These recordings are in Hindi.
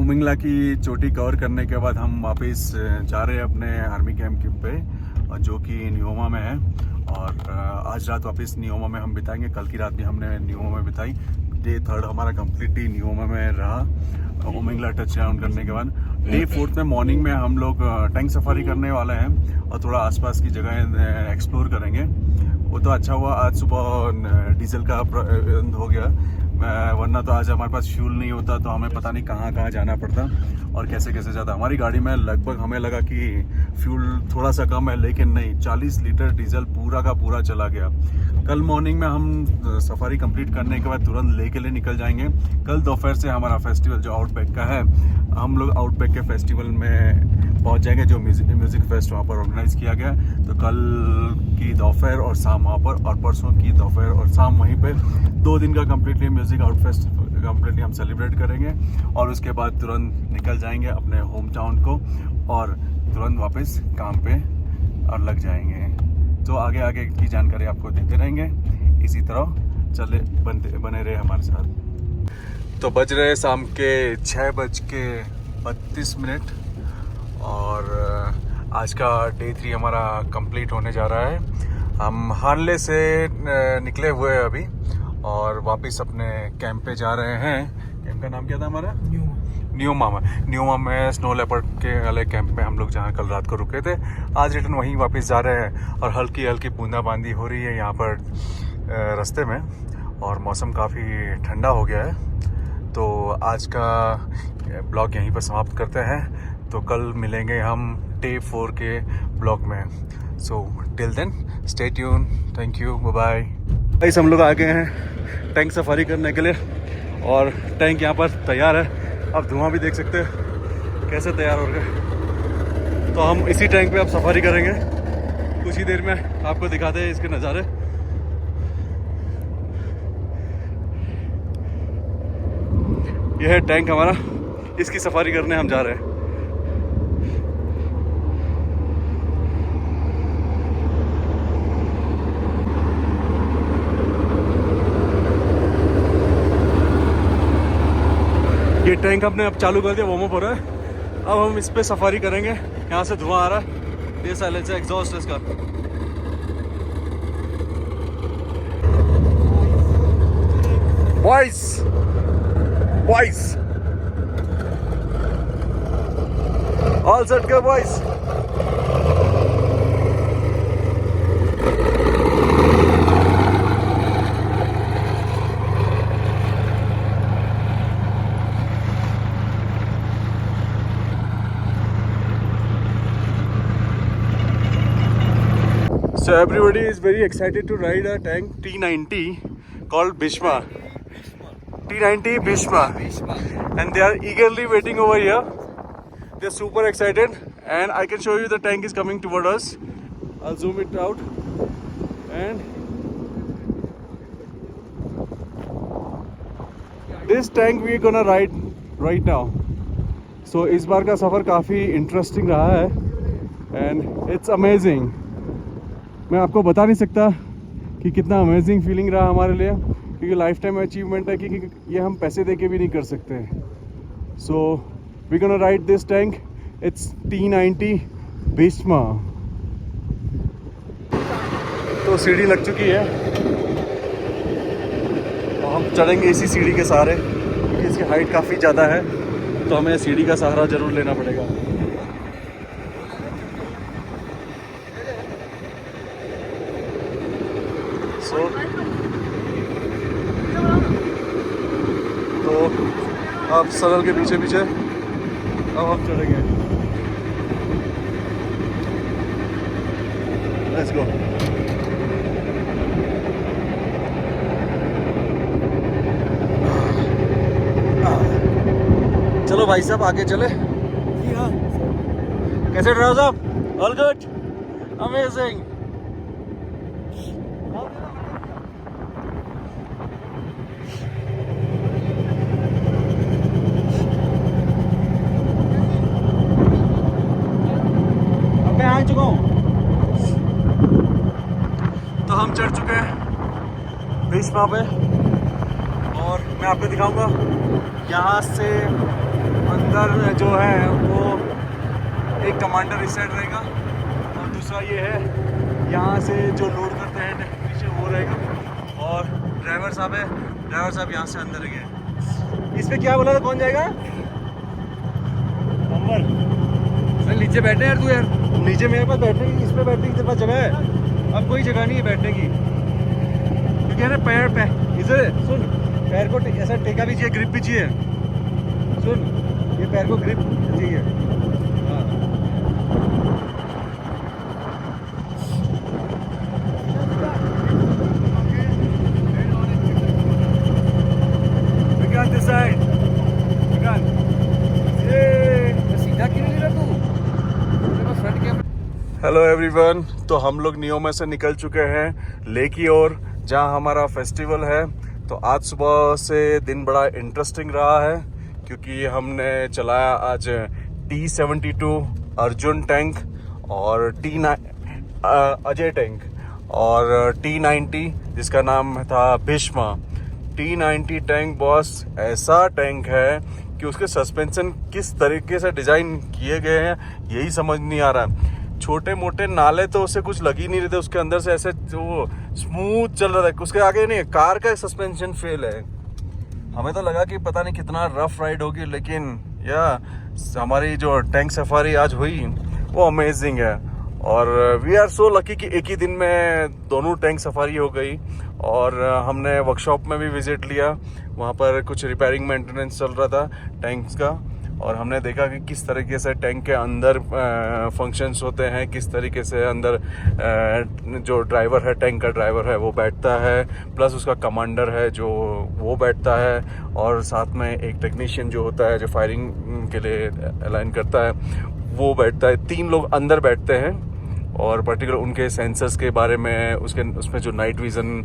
उमिंगला की चोटी कवर करने के बाद हम वापस जा रहे हैं अपने आर्मी कैंप पे, जो कि न्योमा में है। और आज रात वापस न्योमा में हम बिताएंगे। कल की रात भी हमने न्योमा में बिताई। डे 3 हमारा कम्प्लीटली न्योमा में रहा उमिंगला टच डाउन करने के बाद। डे 4 में मॉर्निंग में हम लोग टैंक सफारी करने वाले हैं और थोड़ा आसपास की जगह एक्सप्लोर करेंगे। वो तो अच्छा हुआ आज सुबह डीजल का बंद हो गया, वरना तो आज हमारे पास फ्यूल नहीं होता तो हमें पता नहीं कहाँ कहाँ जाना पड़ता और कैसे कैसे जाता। हमारी गाड़ी में लगभग हमें लगा कि फ्यूल थोड़ा सा कम है, लेकिन नहीं, 40 लीटर डीजल पूरा का पूरा चला गया। कल मॉर्निंग में हम सफारी कंप्लीट करने के बाद तुरंत ले के लिए निकल जाएंगे। कल दोपहर से हमारा फेस्टिवल जो आउटबैक का है, हम लोग आउटबैक के फेस्टिवल में पहुंच जाएंगे, जो म्यूज़िक फेस्ट वहाँ पर ऑर्गेनाइज किया गया। तो कल की दोपहर और शाम वहाँ पर, और परसों की दोपहर और शाम वहीं पे 2 दिन का completely music out fest completely हम सेलिब्रेट करेंगे। और उसके बाद तुरंत निकल जाएंगे अपने होम टाउन को और तुरंत वापस काम पे और लग जाएंगे। तो आगे आगे की जानकारी आपको देते रहेंगे। इसी तरह चले बने रहे हमारे साथ। तो बज रहे शाम के 6:32 और आज का डे 3 हमारा कंप्लीट होने जा रहा है। हम हार्ले से निकले हुए हैं अभी और वापस अपने कैंप पे जा रहे हैं। कैंप का नाम क्या था हमारा? न्यूमा में स्नो लेपर्ड के वाले कैंप में हम लोग जहाँ कल रात को रुके थे, आज रिटर्न वहीं वापस जा रहे हैं। और हल्की हल्की बूंदाबांदी हो रही है यहाँ पर रास्ते में और मौसम काफ़ी ठंडा हो गया है। तो आज का ब्लॉग यहीं पर समाप्त करते हैं। तो कल मिलेंगे हम डे 4 के ब्लॉग में। So till then stay tune, thank you, bye bye. Guys हम लोग आ गए हैं टैंक सफारी करने के लिए और टैंक यहाँ पर तैयार है। आप धुआं भी देख सकते हैं कैसे तैयार हो गया। तो हम इसी टैंक पे अब सफारी करेंगे। कुछ ही देर में आपको दिखाते हैं इसके नज़ारे। यह है टैंक हमारा, इसकी सफारी करने हम जा रहे हैं। ये टैंक हमने अब चालू कर दिया, वार्म अप हो रहा है। अब हम इस पे सफारी करेंगे। यहाँ से धुआं आ रहा है, ये साइलेंसर एग्जॉस्ट है इसका। Boys all set go boys. So everybody is very excited to ride a tank T90 called Bhishma. T90 Bhishma. And they are eagerly waiting over here. They're super excited and I can show you the tank is coming toward us. I'll zoom it out. And this tank we're gonna ride right now. So इस बार का सफ़र काफ़ी इंटरेस्टिंग रहा है and it's amazing. मैं आपको बता नहीं सकता कि कितना अमेजिंग फीलिंग रहा हमारे लिए, क्योंकि लाइफ टाइम अचीवमेंट है कि ये हम पैसे दे के भी नहीं कर सकते। So we gonna ride this tank, it's T90 Bhishma. तो सीढ़ी लग चुकी है और हम चढ़ेंगे इसी सीढ़ी के सहारे, क्योंकि इसकी हाइट काफ़ी ज़्यादा है तो हमें सीढ़ी का सहारा ज़रूर लेना पड़ेगा। तो अब सरल के पीछे पीछे अब हम चढ़ेंगे। Let's go. चलो भाई साहब आगे चले। कैसे ड्राइवर साहब? All good, amazing. आ चुका हूँ। तो हम चढ़ चुके हैं भीष्मा पे और मैं आपको दिखाऊंगा यहाँ से अंदर कमांडर जो है वो, एक कमांडर इस साइड रहेगा और दूसरा ये है, यहाँ से जो लोड करते हैं नीचे वो रहेगा, और ड्राइवर साहब है, ड्राइवर साहब यहाँ से अंदर गए। इस पे क्या बोला था, कौन जाएगा? अमर, नीचे बैठे यार तू यार, नीचे मेरे पास बैठने की, इस पे बैठने की तेरे पास जगह है? अब कोई जगह नहीं है बैठने की, क्योंकि है ना पैर इधर सुन, पैर को ऐसा टेका भी चाहिए, ग्रिप भी चाहिए। सुन, ये पैर को ग्रिप चाहिए। हाँ, विकास दिस साइड, विकास ये सीधा क्यों नहीं रहा तू? Front camera. हेलो एवरीवन, तो हम लोग नियोमा से निकल चुके हैं लेह की ओर, जहाँ हमारा फेस्टिवल है। तो आज सुबह से दिन बड़ा इंटरेस्टिंग रहा है, क्योंकि हमने चलाया आज T-72 अर्जुन टैंक और अजय टैंक, और T-90 जिसका नाम था भीष्मा। T-90 टैंक बॉस ऐसा टैंक है कि उसके सस्पेंशन किस तरीके से डिज़ाइन किए गए हैं यही समझ नहीं आ रहा। छोटे मोटे नाले तो उसे कुछ लग ही नहीं रहे थे, उसके अंदर से ऐसे जो स्मूथ चल रहा था। उसके आगे नहीं, कार का सस्पेंशन फेल है। हमें तो लगा कि पता नहीं कितना रफ राइड होगी, लेकिन या हमारी जो टैंक सफारी आज हुई वो अमेजिंग है। और वी आर सो लकी कि एक ही दिन में दोनों टैंक सफारी हो गई। और हमने वर्कशॉप में भी विजिट लिया, वहाँ पर कुछ रिपेयरिंग मेंटेनेंस चल रहा था टैंक्स का, और हमने देखा कि किस तरीके से टैंक के अंदर फंक्शंस होते हैं, किस तरीके से अंदर जो ड्राइवर है, टैंक का ड्राइवर है वो बैठता है, प्लस उसका कमांडर है जो वो बैठता है, और साथ में एक टेक्नीशियन जो होता है जो फायरिंग के लिए अलाइन करता है वो बैठता है। 3 लोग अंदर बैठते हैं, और पर्टिकुलर उनके सेंसर्स के बारे में, उसमें जो नाइट विज़न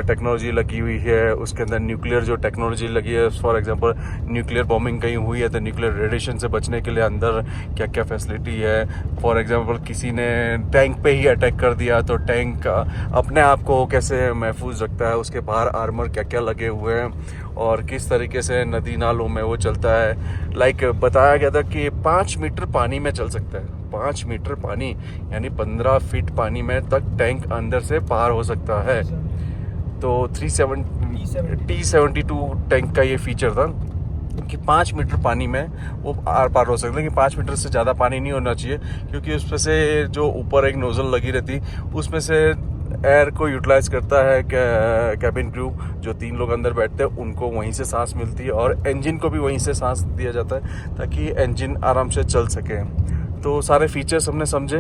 टेक्नोलॉजी लगी हुई है, उसके अंदर न्यूक्लियर जो टेक्नोलॉजी लगी है, फॉर एग्जांपल न्यूक्लियर बॉम्बिंग कहीं हुई है तो न्यूक्लियर रेडिएशन से बचने के लिए अंदर क्या क्या फैसिलिटी है। फॉर एग्जांपल किसी ने टैंक पे ही अटैक कर दिया तो टैंक अपने आप को कैसे महफूज रखता है, उसके बाहर आर्मर क्या क्या लगे हुए हैं, और किस तरीके से नदी नालों में वो चलता है। लाइक बताया गया था कि 5 मीटर पानी में चल सकता है। 5 मीटर पानी यानी 15 फीट पानी में तक टैंक अंदर से पार हो सकता है। तो T-72 टैंक का ये फीचर था कि 5 मीटर पानी में वो आर पार हो सकता है, कि 5 मीटर से ज़्यादा पानी नहीं होना चाहिए, क्योंकि उसमें से जो ऊपर एक नोजल लगी रहती उसमें से एयर को यूटिलाइज करता है कैबिन क्रू, जो 3 लोग अंदर बैठते हैं उनको वहीं से सांस मिलती है, और इंजन को भी वहीं से सांस दिया जाता है ताकि इंजन आराम से चल सके। तो सारे फीचर्स हमने समझे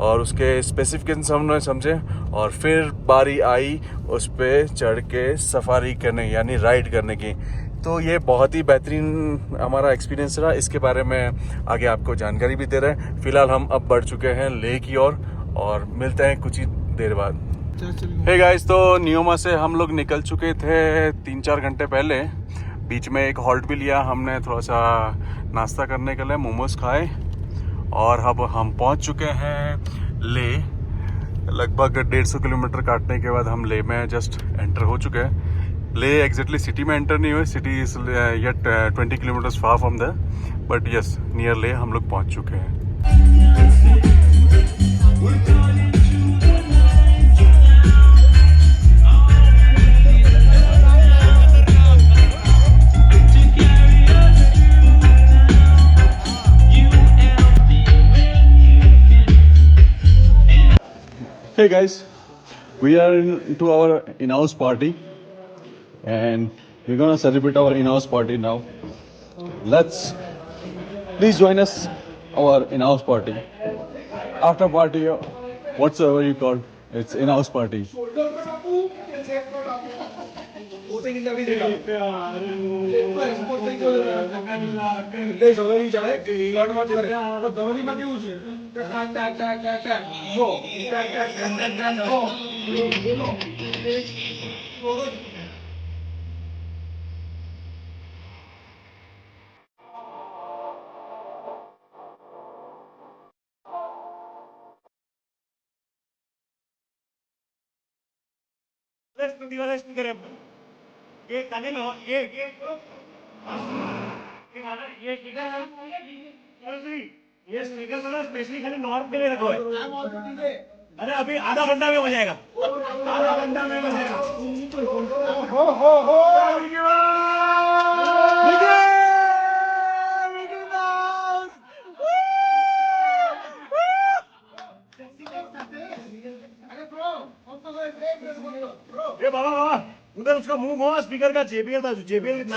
और उसके स्पेसिफिकेशंस हमने समझे, और फिर बारी आई उस पर चढ़ के सफारी करने यानी राइड करने की। तो ये बहुत ही बेहतरीन हमारा एक्सपीरियंस रहा। इसके बारे में आगे आपको जानकारी भी दे रहे हैं। फिलहाल हम अब बढ़ चुके हैं लेह की ओर, और मिलते हैं कुछ ही देर बाद। हे गाइस, तो नियोमा से हम लोग निकल चुके थे 3-4 घंटे पहले। बीच में एक हॉल्ट भी लिया हमने, थोड़ा सा नाश्ता करने के लिए मोमोज खाए, और अब हम पहुंच चुके हैं लेह। लगभग 150 किलोमीटर काटने के बाद हम लेह में जस्ट एंटर हो चुके हैं। लेह एग्जैक्टली सिटी में एंटर नहीं हुए, city is yet 20 kilometres far from the, but yes near Leh हम लोग पहुंच चुके हैं। Hey guys, we are into our in-house party, and we're gonna celebrate our in-house party now. Please join us our in-house party. After party, whatsoever you call, it's in-house party. ये स्पीकर तो ना स्पेशली खाली नॉर्थ के लिए रखो है। अरे अभी आधा घंटा में हो जाएगा, आधा घंटा में हो जाएगा। ये बाबा बाबा उधर उसका मुंह घुमा, स्पीकर का JBL था, JBL नाम